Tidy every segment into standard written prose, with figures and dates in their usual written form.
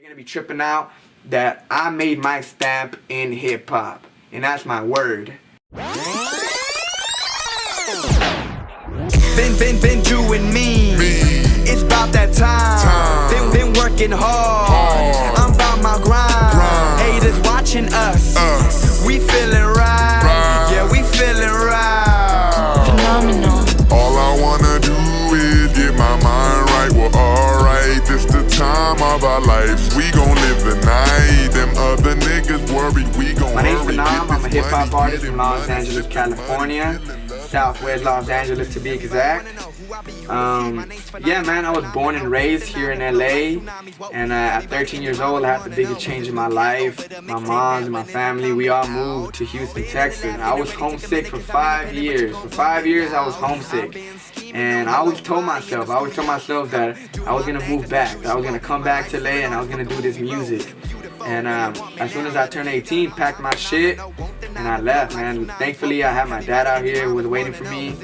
gonna be tripping out that I made my stamp in hip hop, and that's my word. Been doing me. It's about that time. Been working hard. I'm about my grind. Haters watching us. We feeling right. Yeah, we feeling right. Phenomenal. All I wanna do is get my mind right. Well, alright, this the time of our lives. We gon' live the night. Them other niggas worried we gon' My name's hurry. Phenom. I'm a hip hop artist from Los Angeles, California. Southwest Los Angeles to be exact. Yeah, man, I was born and raised here in LA, and at 13 years old I had the biggest change in my life. My mom and my family, we all moved to Houston, Texas. I was homesick for 5 years. For 5 years I was homesick, and I always told myself that I was gonna move back. I was gonna come back to LA and I was gonna do this music. And as soon as I turned 18, packed my shit, and I left, man. Thankfully, I had my dad out here who was waiting for me.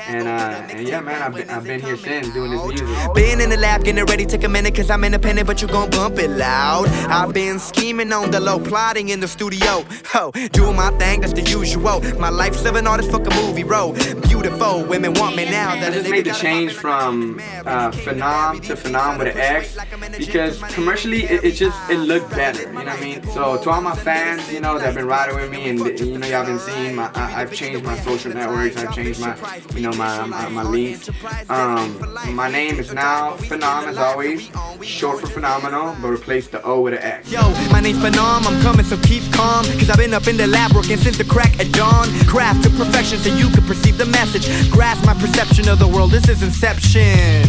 And yeah, man, I've been here since doing this music. Been in the lab, getting ready, take a minute, cause I'm independent, but you gon' bump it loud. I've been scheming on the low, plotting in the studio. Ho, doing my thing, that's the usual. My life's of an artist, fuck a movie role. Beautiful, women want me now. I just made the change from Phenom to Phenom with an X, because commercially it looked better, you know what I mean? So to all my fans, you know, that have been riding with me, and you know, y'all been seeing I've changed my social networks, I've changed my, you know, my links. My name is now Phenom, as always, short for phenomenal, but replace the O with an X. Yo, my name's Phenom, I'm coming, so keep calm, cause I've been up in the lab working since the crack of dawn. Craft to perfection so you can perceive the message. Grasp my perception of the world, this is Inception.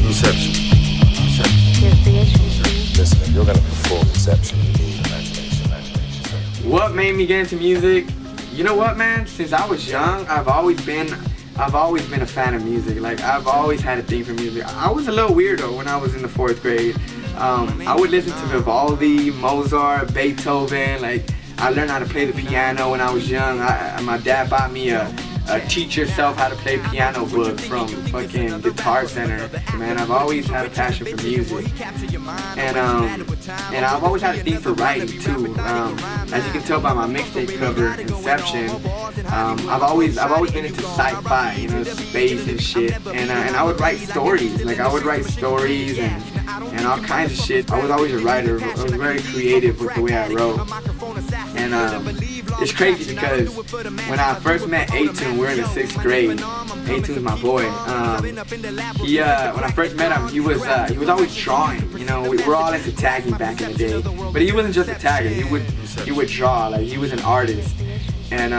Inception. Listen, if you're gonna perform Inception, you need imagination. What made me get into music? You know what, man? Since I was young, I've always been a fan of music. Like, I've always had a thing for music. I was a little weirdo when I was in the 4th grade. I would listen to Vivaldi, Mozart, Beethoven. Like, I learned how to play the piano when I was young. My dad bought me a teach yourself how to play piano book from fucking Guitar Center. Man, I've always had a passion for music, and I've always had a thing for writing too. As you can tell by my mixtape cover, Inception, I've always been into sci-fi, you know, space and shit, and I would write stories. Like, I would write stories and all kinds of shit. I was always a writer. I was very creative with the way I wrote. And it's crazy because when I first met A-Tune, we were in the 6th grade. A-Tune's my boy. When I first met him, he was always drawing. You know, we were all into tagging back in the day. But he wasn't just a tagger. He would draw. Like, he was an artist. And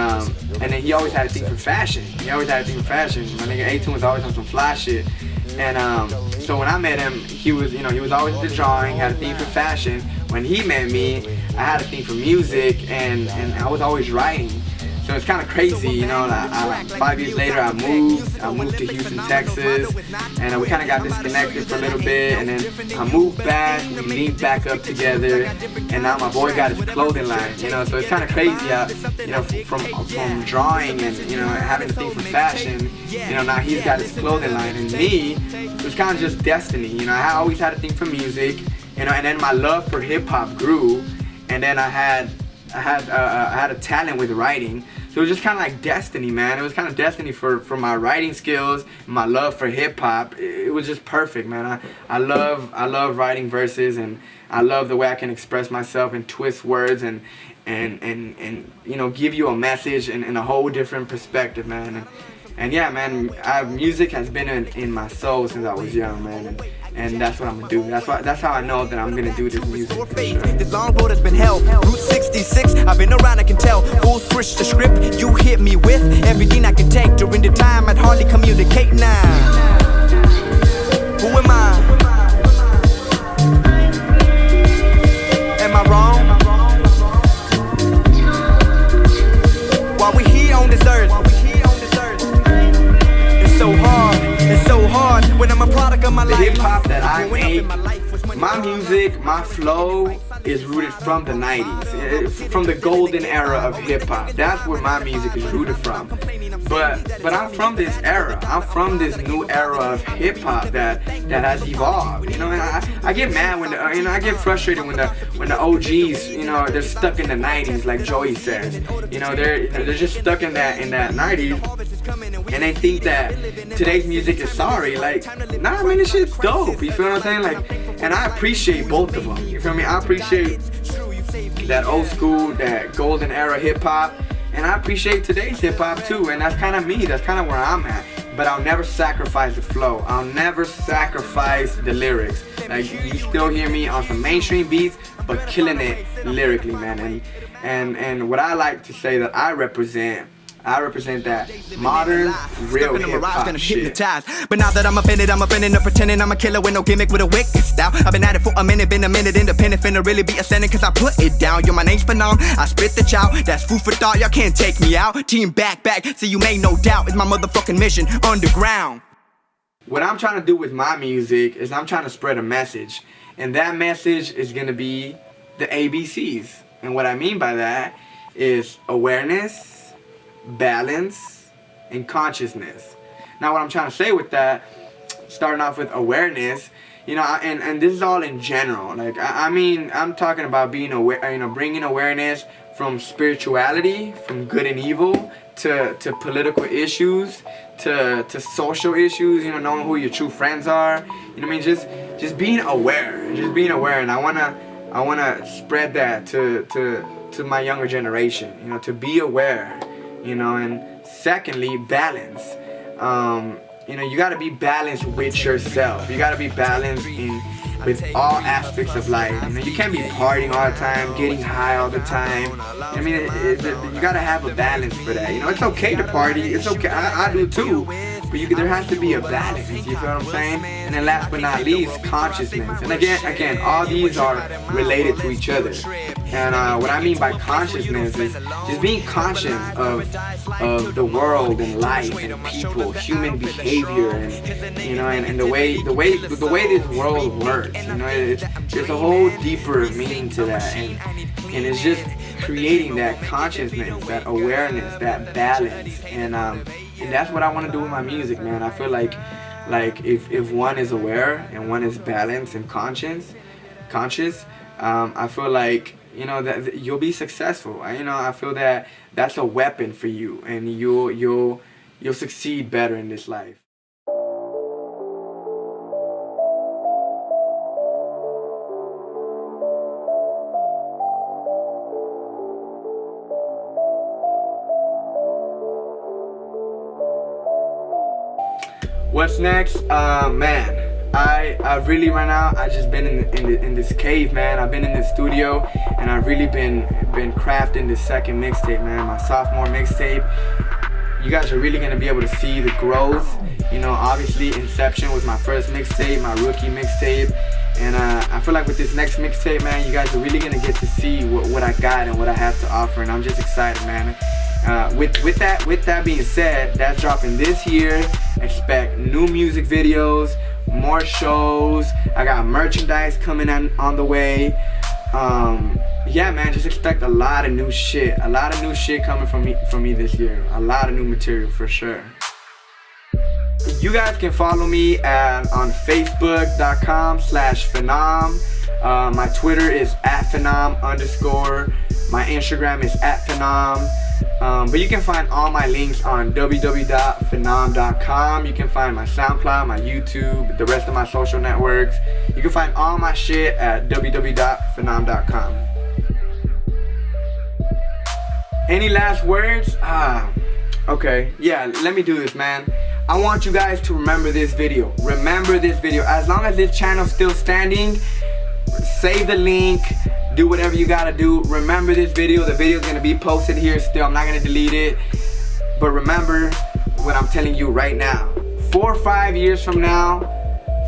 then he always had a thing for fashion. My nigga A-Tune was always on some fly shit. And so when I met him, he was always into drawing, had a thing for fashion. When he met me, I had a thing for music, and I was always writing. So it's kind of crazy, you know. 5 years later, I moved to Houston, Texas, and we kind of got disconnected for a little bit, and then I moved back, we linked back up together, and now my boy got his clothing line, you know. So it's kind of crazy how, you know, from drawing and, you know, having a thing for fashion, you know, now he's got his clothing line, and me, it was kind of just destiny, you know. I always had a thing for music, you know, and then my love for hip hop grew, and then I had a talent with writing. So it was just kind of like destiny, man. It was kind of destiny for my writing skills, my love for hip hop. It was just perfect, man. I love writing verses, and I love the way I can express myself and twist words and you know, give you a message in a whole different perspective, man. And yeah, man, music has been in my soul since I was young, man. And that's what I'm gonna do. That's how I know that I'm gonna do this music. For sure. This long road has been held. Route 66, I've been around, I can tell. We'll switch the script you hit me with. Everything I can take during the time I'd hardly communicate now. Who am I? Am I wrong? While we here on this earth, it's so hard. It's so hard when I'm a product of my life. The hip hop that I make, my music music, my flow is rooted from the 90s, from the golden era of hip hop. That's where my music is rooted from. But I'm from this era. I'm from this new era of hip hop that has evolved. You know, and I get mad when I get frustrated when the OGs, you know, they're stuck in the 90s, like Joey says. You know, they're just stuck in that 90s, and they think that today's music is sorry. Like, nah, man, this shit's dope. You feel what I'm saying? Like, and I appreciate both of them. You feel me? I appreciate that old school, that golden era hip hop, and I appreciate today's hip hop too. And that's kind of me. That's kind of where I'm at. But I'll never sacrifice the flow. I'll never sacrifice the lyrics. Like, you still hear me on some mainstream beats, but killing it lyrically, man. And what I like to say that I represent that modern, real hip-hop shit. But now that I'm offended, no pretending I'm a killer with no gimmick, with a wicked style. I've been at it for a minute, independent, finna really be ascending, cause I put it down. Yo, my name's Phenom, I spit the chow, that's food for thought, y'all can't take me out. Team back, so you made no doubt, it's my motherfucking mission, underground. What I'm trying to do with my music is I'm trying to spread a message, and that message is gonna be the ABCs. And what I mean by that is awareness, balance, and consciousness. Now, what I'm trying to say with that, starting off with awareness, you know, and this is all in general. Like, I mean, I'm talking about being aware, you know, bringing awareness from spirituality, from good and evil, to political issues, to social issues. You know, knowing who your true friends are. You know what I mean? Just being aware, and I wanna spread that to my younger generation. You know, to be aware. You know, and secondly, balance. You know, you gotta be balanced with yourself. You gotta be balanced with all aspects of life. You know, you can't be partying all the time, getting high all the time. I mean, you gotta have a balance for that. You know, it's okay to party. It's okay. I do too. But there has to be a balance. You feel what I'm saying? And then last but not least, consciousness. And again, all these are related to each other. And what I mean by consciousness is just being conscious of the world and life and people, human behavior, and you know, and the way this world works. You know, there's a whole deeper meaning to that, and it's just creating that consciousness, that awareness, that balance, and that's what I want to do with my music, man. I feel like if one is aware and one is balanced and conscious, I feel like, you know, that you'll be successful. You know, I feel that that's a weapon for you, and you'll succeed better in this life. What's next? Man, I really right now, I just been in this cave, man. I've been in this studio, and I've really been crafting this second mixtape, man. My sophomore mixtape. You guys are really gonna be able to see the growth. You know, obviously Inception was my first mixtape, my rookie mixtape, and I feel like with this next mixtape, man, you guys are really gonna get to see what I got and what I have to offer, and I'm just excited, man. With that being said, that's dropping this year. Expect new music videos, more shows. I got merchandise coming on the way. Yeah, man, just expect a lot of new shit. A lot of new shit coming from me this year. A lot of new material for sure. You guys can follow me on Facebook.com/Phenom. My Twitter is @Phenom_. My Instagram is @Phenom. But you can find all my links on www.phenom.com. You can find my SoundCloud, my YouTube, the rest of my social networks. You can find all my shit at www.phenom.com. Any last words? Okay. Yeah, let me do this, man. I want you guys to remember this video. Remember this video. As long as this channel's still standing, save the link. Do whatever you gotta do. Remember this video. The video's gonna be posted here still. I'm not gonna delete it. But remember what I'm telling you right now. 4 or 5 years from now,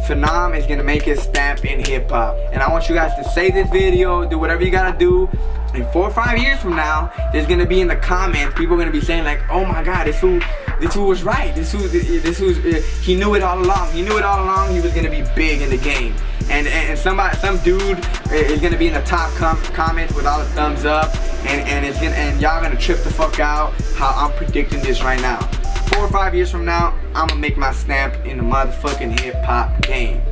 Phenom is gonna make his stamp in hip hop. And I want you guys to save this video, do whatever you gotta do. And 4 or 5 years from now, there's gonna be in the comments, people are gonna be saying like, oh my God, this fool was right. He knew it all along. He knew it all along. He was gonna be big in the game. and some dude is gonna be in the top comments with all the thumbs up, and y'all gonna trip the fuck out how I'm predicting this right now. 4 or 5 years from now, I'm gonna make my stamp in the motherfucking hip hop game.